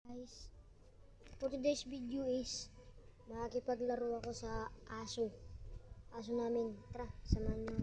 Guys, for today's video is makikipaglaro ako sa aso namin. Tara, samahan nyo.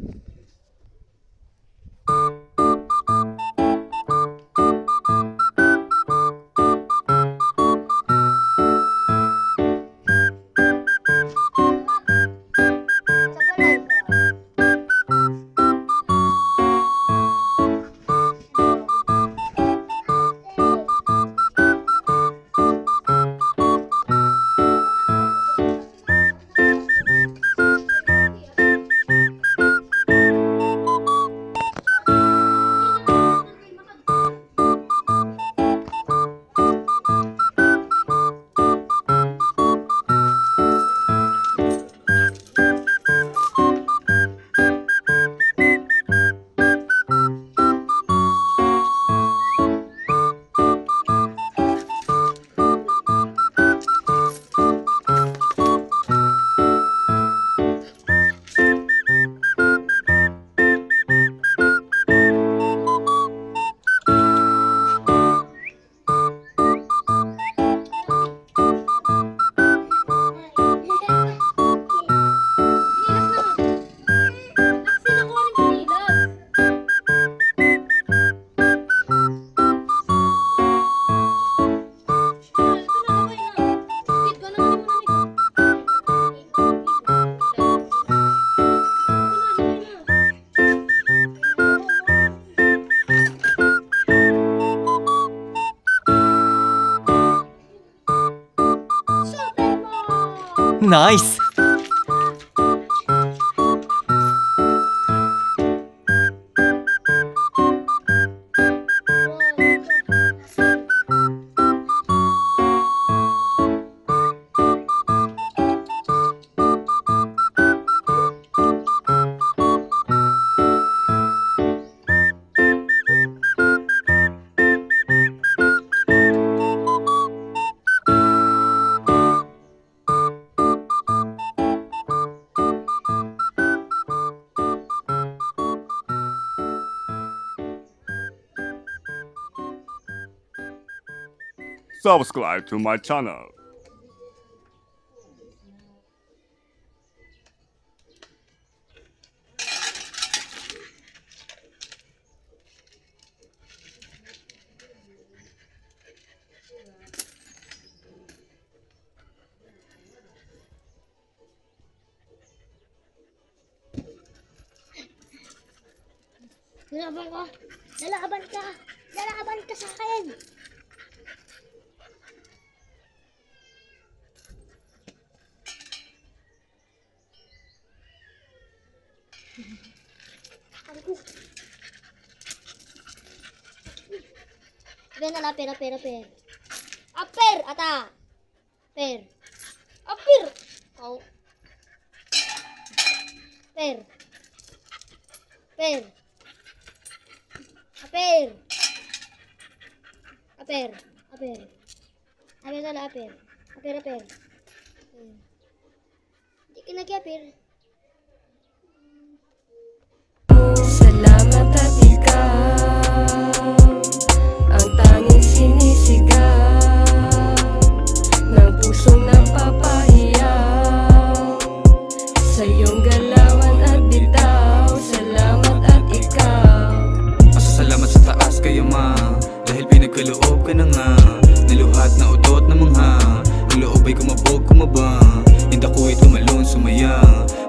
Nice! Subscribe to my channel. Lalaban ka! Lalaban ka! Lalaban ka sa akin! Per. Aper! Ata! Per! Aper! Oh. Per! Per! Aper! Aper! Aper! Aper na aper! Aper! Hindi ka nag-aper. Salamat at ikaw ang tanging sinisigaw ng pusong napapahiyaw sa iyong galawan at bitaw. Salamat at ikaw. Masasalamat sa taas kayo ma, dahil pinagkaloob ka na nga. Niluhat na udot na mangha, ang loob ay kumabog kumaba. Hinda ko ay tumalon sumaya,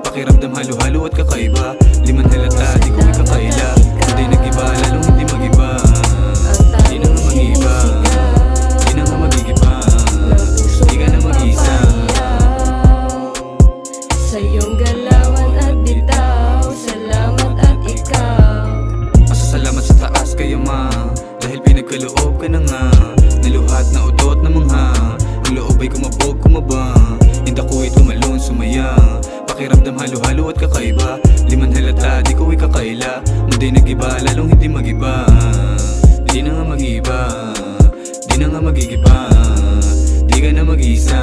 pakiramdam halo-halo at kakaiba. Liman halata di ko ikakaila, hindi nag-iba lalong hindi mag-iba. Di na nga mag-iba, di na nga mag-igiba, di ka na mag-isa. Sa iyong galawan at bitaw. Salamat at ikaw. Masasalamat sa taas kayo ma, dahil pinagkaloob ka na nga. Niluhat na udot na mangha, ang loob ay kumabog kumaba. Hinda ko ay tumalon sumaya, pakiramdam halo-halo at kakaiba. Liman halata di ko ikakaila, mundi nag-iba lalong hindi mag-iba. Di na nga mag-iba, di na nga magigiba, di ka na mag-isa.